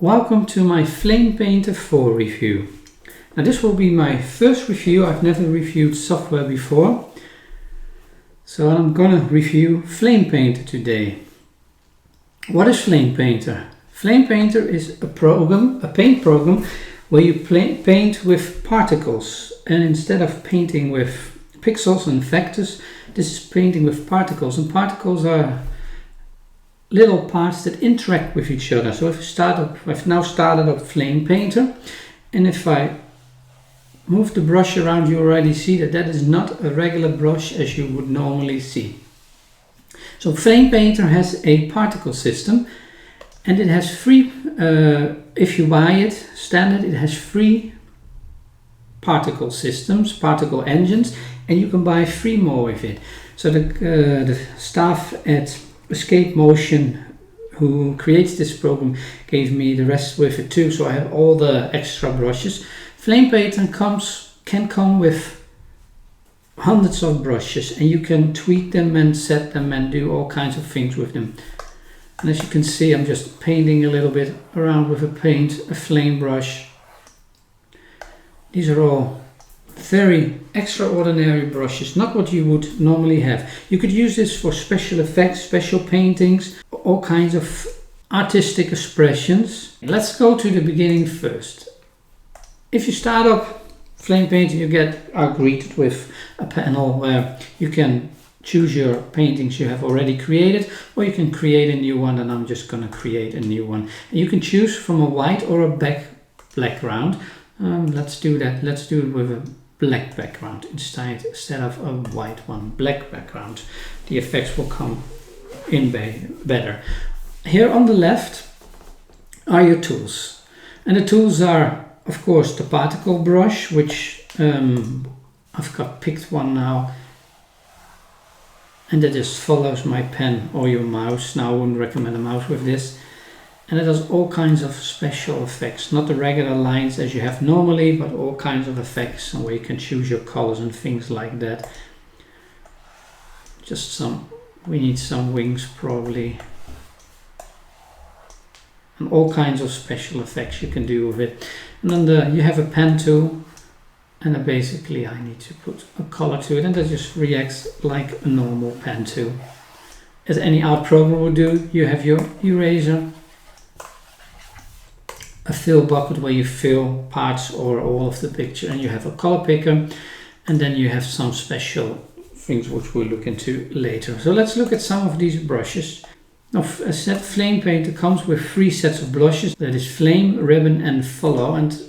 Welcome to my Flame Painter 4 review. Now this will be my first review. I've never reviewed software before. So I'm gonna review Flame Painter today. What is Flame Painter? Flame Painter is a paint program where you paint with particles, and instead of painting with pixels and vectors, this is painting with particles, and particles are little parts that interact with each other. So I've now started up Flame Painter, and if I move the brush around, you already see that that is not a regular brush as you would normally see. So Flame Painter has a particle system, and it has three, if you buy it standard, it has three particle systems, particle engines, and you can buy 3 more with it. So the staff at Escape Motion, who creates this program, gave me the rest with it too, so I have all the extra brushes. Flame Painter can come with hundreds of brushes, and you can tweak them and set them and do all kinds of things with them. And as you can see, I'm just painting a little bit around with a flame brush. These are all very extraordinary brushes, not what you would normally have. You could use this for special effects, special paintings, all kinds of artistic expressions. Let's go to the beginning first. If you start up Flame Painter, you are greeted with a panel where you can choose your paintings you have already created, or you can create a new one, and I'm just going to create a new one. And you can choose from a white or a black background. Let's do that. Let's do it with a black background instead of a white one. Black background. The effects will come in better. Here on the left are your tools, and the tools are, of course, the particle brush, which I've picked one now, and that just follows my pen or your mouse. Now I wouldn't recommend a mouse with this. And it does all kinds of special effects, not the regular lines as you have normally, but all kinds of effects, and where you can choose your colors and things like that. We need some wings probably, and all kinds of special effects you can do with it. And then you have a pen tool, and basically I need to put a color to it, and that just reacts like a normal pen tool. As any art program would do, you have your eraser, a fill bucket where you fill parts or all of the picture, and you have a color picker, and then you have some special things which we'll look into later. So let's look at some of these brushes. Now, as I said, Flame Painter comes with 3 sets of brushes. That is Flame, Ribbon and Follow, and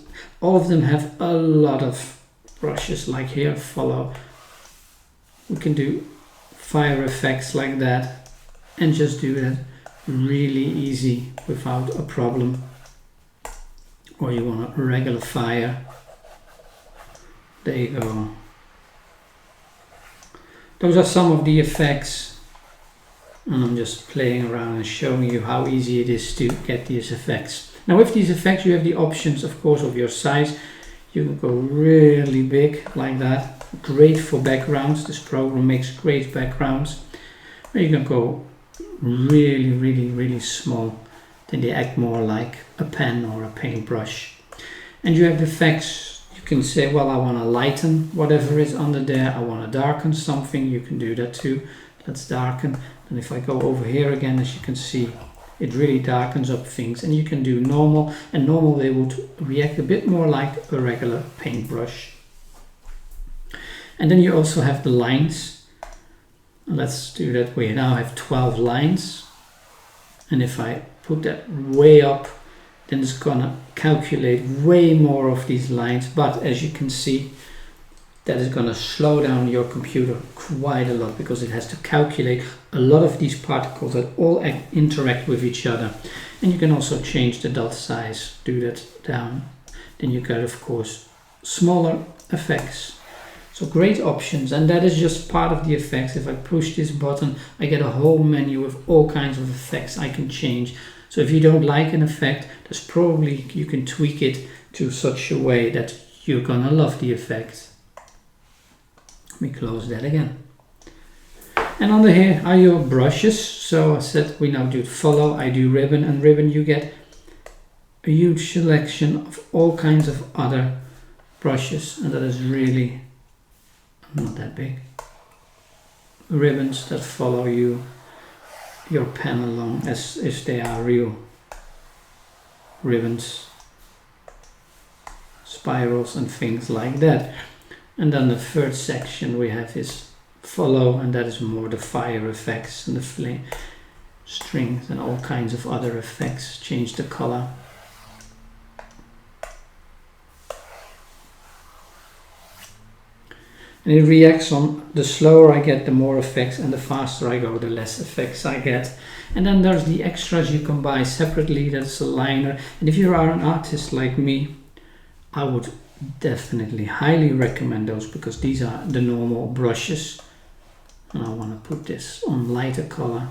all of them have a lot of brushes. Like here, Follow. We can do fire effects like that, and just do that really easy without a problem. Or you want a regular fire, there you go. Those are some of the effects, and I'm just playing around and showing you how easy it is to get these effects. Now with these effects you have the options, of course, of your size. You can go really big like that, great for backgrounds. This program makes great backgrounds. Or you can go really small. Then they act more like a pen or a paintbrush. And you have the effects. You can say, well, I want to lighten whatever is under there. I want to darken something. You can do that too. Let's darken. And if I go over here again, as you can see, it really darkens up things. And you can do normal. And normal, they would react a bit more like a regular paintbrush. And then you also have the lines. Let's do that. We now have 12 lines. And if I put that way up, then it's gonna calculate way more of these lines, but as you can see, that is gonna slow down your computer quite a lot, because it has to calculate a lot of these particles that all interact with each other. And you can also change the dot size, do that down. Then you get, of course, smaller effects. So great options, and that is just part of the effects. If I push this button, I get a whole menu with all kinds of effects I can change. So if you don't like an effect, there's probably, you can tweak it to such a way that you're gonna love the effect. Let me close that again. And under here are your brushes. So I said we now do follow, I do ribbon, and ribbon you get a huge selection of all kinds of other brushes, and that is really not that big. Ribbons that follow your pen along as if they are real ribbons, spirals and things like that. And then the third section we have is follow, and that is more the fire effects and the flame strings and all kinds of other effects. Change the color. And it reacts on the slower I get, the more effects, and the faster I go, the less effects I get. And then there's the extras you can buy separately. That's a liner. And if you are an artist like me, I would definitely highly recommend those, because these are the normal brushes. And I want to put this on lighter color.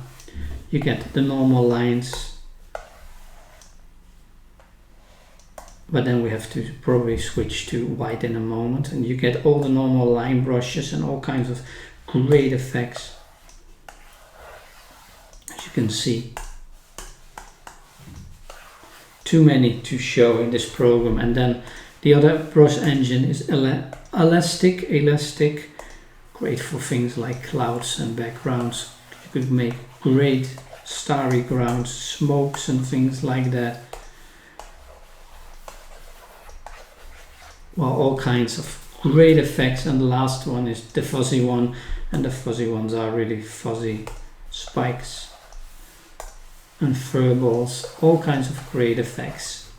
You get the normal lines, but then we have to probably switch to white in a moment, and you get all the normal line brushes and all kinds of great effects, as you can see. Too many to show in this program. And then the other brush engine is elastic, great for things like clouds and backgrounds. You could make great starry grounds, smokes and things like that. Well, all kinds of great effects. And the last one is the fuzzy one, and the fuzzy ones are really fuzzy spikes and furballs, all kinds of great effects.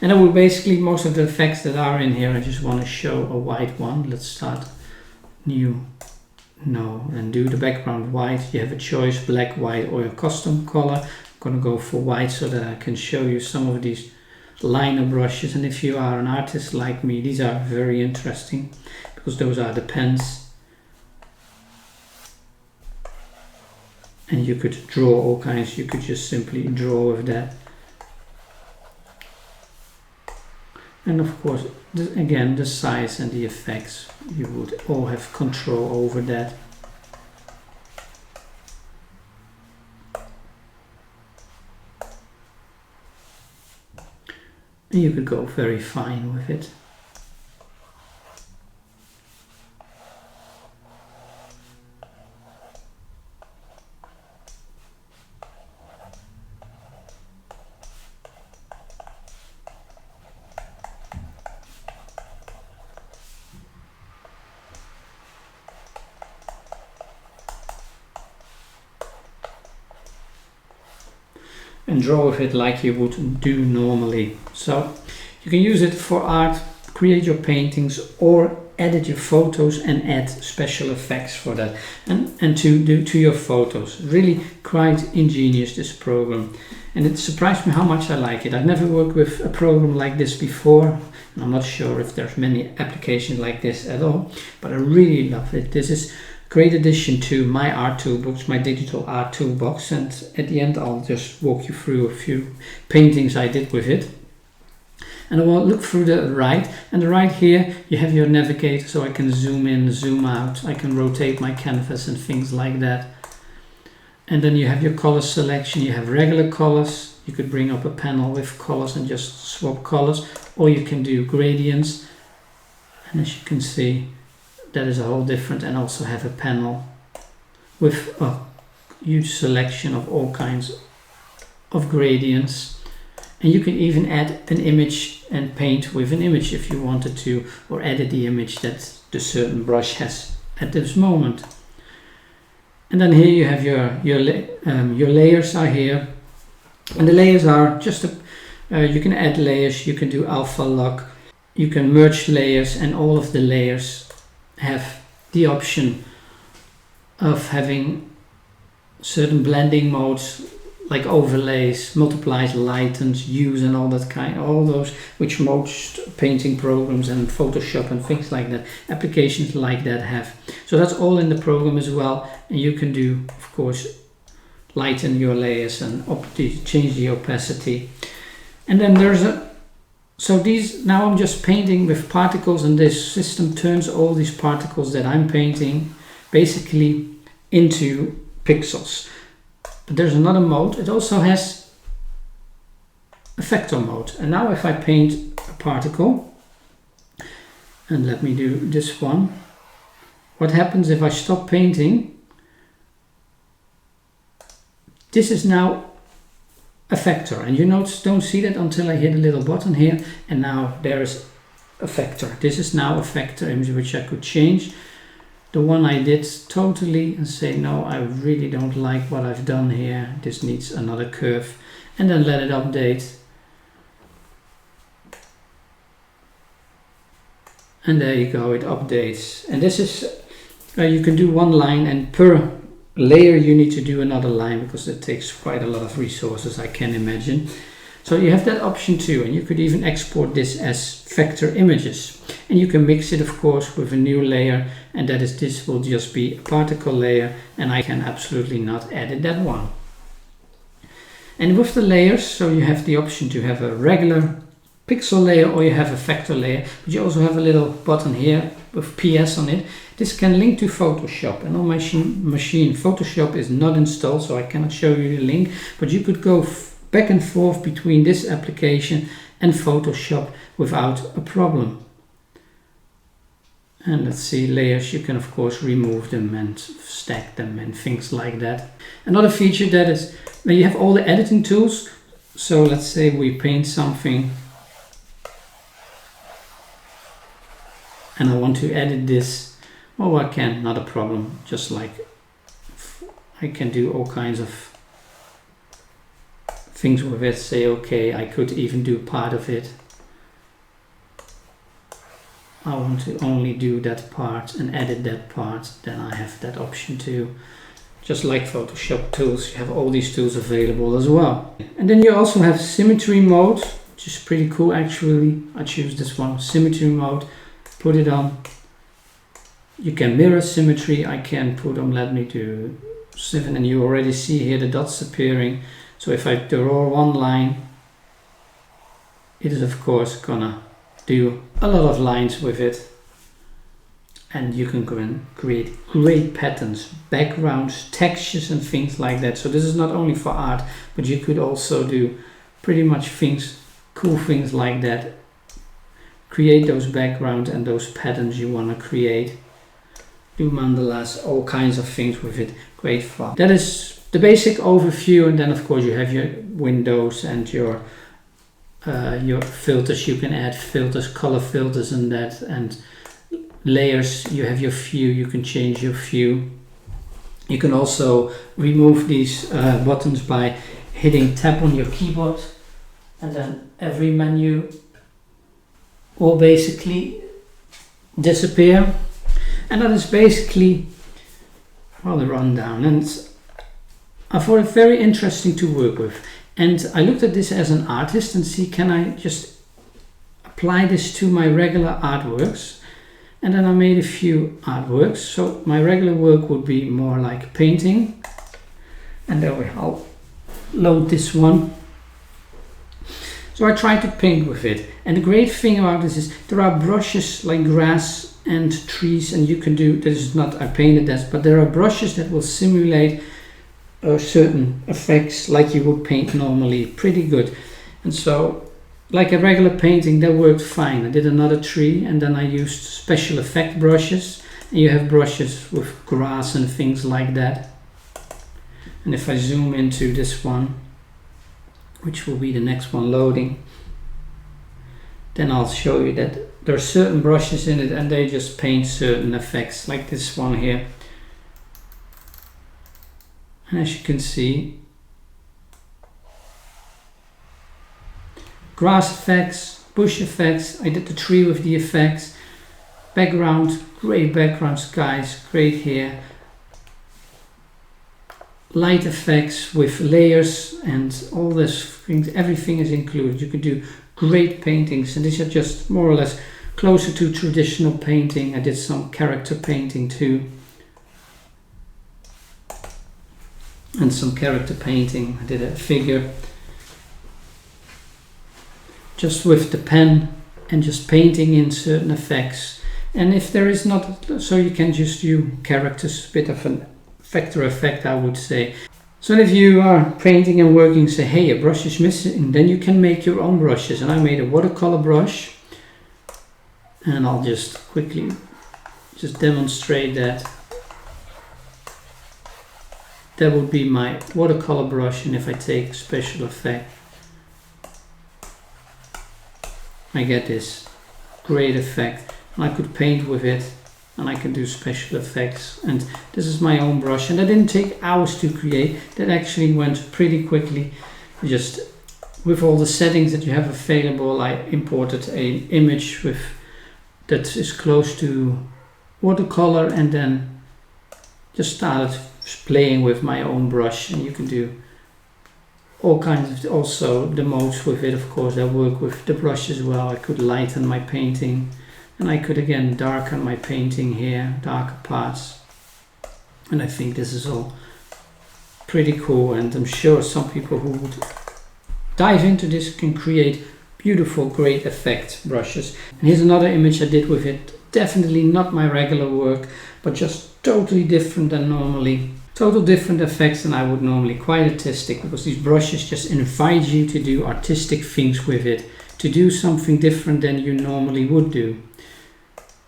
And then we basically, most of the effects that are in here, I just want to show a white one. Let's start new, no, and do the background white. You have a choice, black, white, or your custom color. I'm going to go for white so that I can show you some of these liner brushes. And if you are an artist like me, these are very interesting, because those are the pens, and you could draw all kinds. You could just simply draw with that. And of course, again, the size and the effects, you would all have control over that. And you could go very fine with it. And draw with it like you would do normally. So you can use it for art, create your paintings, or edit your photos and add special effects for that, and to your photos. Really quite ingenious, this program, and it surprised me how much I like it. I've never worked with a program like this before, and I'm not sure if there's many applications like this at all, but I really love it. This is great addition to my art toolbox, my digital art toolbox, and at the end I'll just walk you through a few paintings I did with it. And I will look through the right, and right here you have your navigator, so I can zoom in, zoom out, I can rotate my canvas and things like that. And then you have your color selection. You have regular colors, you could bring up a panel with colors and just swap colors, or you can do gradients, and as you can see, that is a whole different, and also have a panel with a huge selection of all kinds of gradients. And you can even add an image and paint with an image if you wanted to, or edit the image that the certain brush has at this moment. And then here you have your layers are here, and the layers are just you can add layers, you can do alpha lock, you can merge layers, and all of the layers have the option of having certain blending modes, like overlays, multiplies, lightens, hues, and all that kind, all those which most painting programs and Photoshop and things like that, applications like that have. So that's all in the program as well, and you can do, of course, lighten your layers and change the opacity. And then there's so these, now I'm just painting with particles, and this system turns all these particles that I'm painting basically into pixels. But there's another mode. It also has a vector mode. And now if I paint a particle, and let me do this one, what happens if I stop painting? This is now a vector, and you don't see that until I hit a little button here, and now there is a vector. This is now a vector image which I could change. The one I did totally and say, no, I really don't like what I've done here. This needs another curve, and then let it update. And there you go, it updates. And this is, you can do one line, and per layer you need to do another line because it takes quite a lot of resources, I can imagine. So you have that option too, and you could even export this as vector images. And you can mix it, of course, with a new layer, and that is, this will just be a particle layer, and I can absolutely not edit that one. And with the layers, so you have the option to have a regular pixel layer or you have a vector layer, but you also have a little button here with PS on it. This can link to Photoshop, and on my machine Photoshop is not installed, so I cannot show you the link, but you could go back and forth between this application and Photoshop without a problem. And let's see, layers, you can of course remove them and stack them and things like that. Another feature that is when you have all the editing tools, so let's say we paint something and I want to edit this. Oh, I can, not a problem. Just like I can do all kinds of things with it. Say, okay, I could even do part of it. I want to only do that part and edit that part. Then I have that option too. Just like Photoshop tools, you have all these tools available as well. And then you also have symmetry mode, which is pretty cool actually. I choose this one, symmetry mode. Put it on. You can mirror symmetry. I can put on, let me do 7, and you already see here the dots appearing. So if I draw one line, it is of course gonna do a lot of lines with it. And you can go and create great patterns, backgrounds, textures and things like that. So this is not only for art, but you could also do pretty much things, cool things like that. Create those backgrounds and those patterns you want to create. Do mandalas, all kinds of things with it. Great fun. That is the basic overview, and then of course you have your windows and your filters. You can add filters, color filters and that, and layers. You have your view, you can change your view. You can also remove these buttons by hitting tab on your keyboard, and then every menu will basically disappear. And that is basically, well, the rundown. And I thought it very interesting to work with. And I looked at this as an artist and see, can I just apply this to my regular artworks? And then I made a few artworks. So my regular work would be more like painting. And then I'll load this one. So I tried to paint with it, and the great thing about this is there are brushes like grass and trees, and you can do, this is not, I painted that, but there are brushes that will simulate certain effects like you would paint normally, pretty good. And so like a regular painting, that worked fine. I did another tree, and then I used special effect brushes, and you have brushes with grass and things like that. And if I zoom into this one, which will be the next one loading, then I'll show you that there are certain brushes in it and they just paint certain effects, like this one here. And as you can see, grass effects, bush effects, I did the tree with the effects, background, great background skies, great here. Light effects with layers and all this things, everything is included. You could do great paintings, and these are just more or less closer to traditional painting. I did some character painting too, and some character painting. I did a figure just with the pen and just painting in certain effects. And if there is not, so you can just do characters, a bit of an vector effect, I would say. So if you are painting and working, say, hey, a brush is missing, then you can make your own brushes. And I made a watercolor brush, and I'll just quickly just demonstrate that. That would be my watercolor brush, and if I take a special effect, I get this great effect. And I could paint with it, and I can do special effects. And this is my own brush, and that didn't take hours to create. That actually went pretty quickly. Just with all the settings that you have available, I imported an image with that is close to watercolor, and then just started playing with my own brush. And you can do all kinds of, also the modes with it, of course. I work with the brush as well. I could lighten my painting, and I could again darken my painting here, darker parts. And I think this is all pretty cool, and I'm sure some people who would dive into this can create beautiful, great effect brushes. And here's another image I did with it. Definitely not my regular work, but just totally different than normally. Total different effects than I would normally. Quite artistic, because these brushes just invite you to do artistic things with it, to do something different than you normally would do.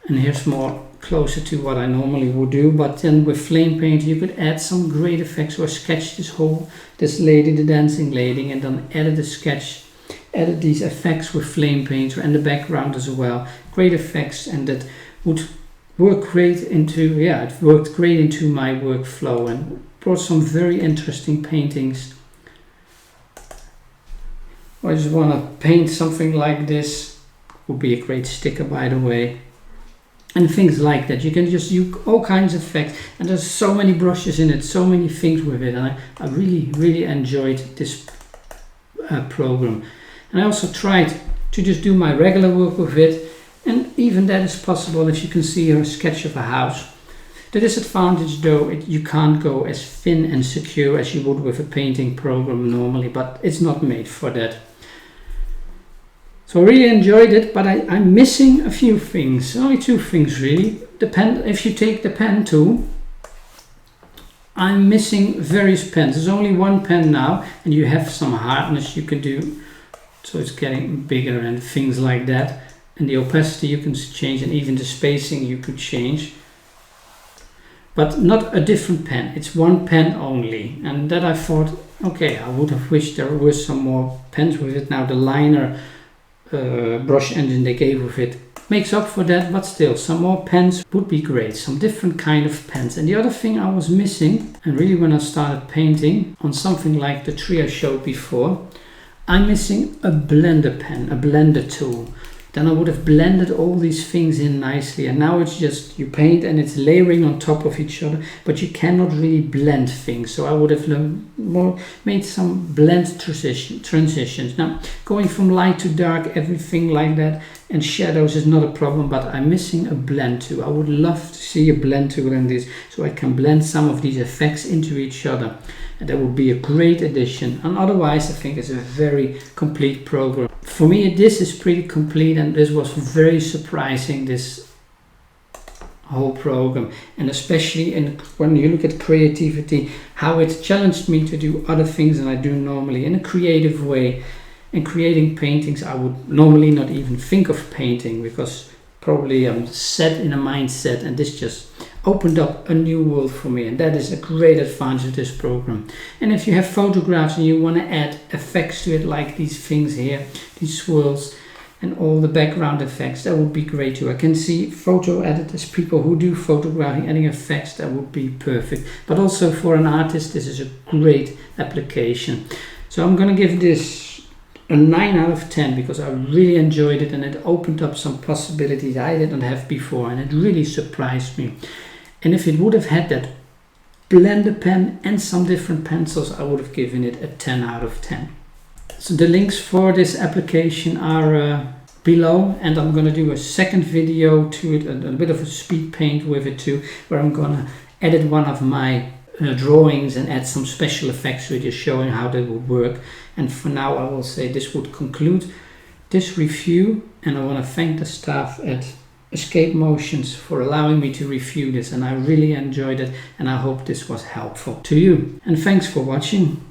And here's more closer to what I normally would do, but then with flame paint you could add some great effects. So I sketched this lady, the dancing lady, and then added a sketch, added these effects with flame paint and the background as well. Great effects, and that would work great into, it worked great into my workflow and brought some very interesting paintings. I just want to paint something like this. Would be a great sticker, by the way. And things like that. You can just use all kinds of effects, and there's so many brushes in it, so many things with it, and I really enjoyed this program. And I also tried to just do my regular work with it, and even that is possible. If you can see here a sketch of a house. The disadvantage though, you can't go as thin and secure as you would with a painting program normally, but it's not made for that. So I really enjoyed it, but I'm missing a few things. Only two things really. The pen, if you take the pen tool, I'm missing various pens. There's only one pen now, and you have some hardness you can do. So it's getting bigger and things like that. And the opacity you can change, and even the spacing you could change. But not a different pen. It's one pen only. And that I thought, okay, I would have wished there were some more pens with it. Now the liner brush engine they gave with it makes up for that, but still some more pens would be great, some different kind of pens. And the other thing I was missing, and really when I started painting on something like the tree I showed before, I'm missing a blender pen, a blender tool. Then I would have blended all these things in nicely, and now it's just you paint and it's layering on top of each other, but you cannot really blend things. So I would have made some blend transitions. Now going from light to dark, everything like that, and shadows is not a problem, but I'm missing a blend tool. I would love to see a blend tool in this, so I can blend some of these effects into each other. And that would be a great addition. And otherwise I think it's a very complete program. For me this is pretty complete, and this was very surprising, this whole program. And especially when you look at creativity, how it challenged me to do other things than I do normally in a creative way. And creating paintings I would normally not even think of painting, because probably I'm set in a mindset, and this just opened up a new world for me, and that is a great advantage of this program. And if you have photographs and you want to add effects to it, like these things here, these swirls and all the background effects, that would be great too. I can see photo editors, people who do photographing, adding effects, that would be perfect. But also for an artist this is a great application. So I'm going to give this a 9 out of 10 because I really enjoyed it, and it opened up some possibilities I didn't have before, and it really surprised me. And if it would have had that blender pen and some different pencils, I would have given it a 10 out of 10. So the links for this application are below, and I'm going to do a second video to it, a bit of a speed paint with it too, where I'm going to edit one of my drawings and add some special effects to it, just showing how that would work. And for now I will say this would conclude this review, and I want to thank the staff at escape motions for allowing me to review this, and I really enjoyed it, and I hope this was helpful to you. And thanks for watching.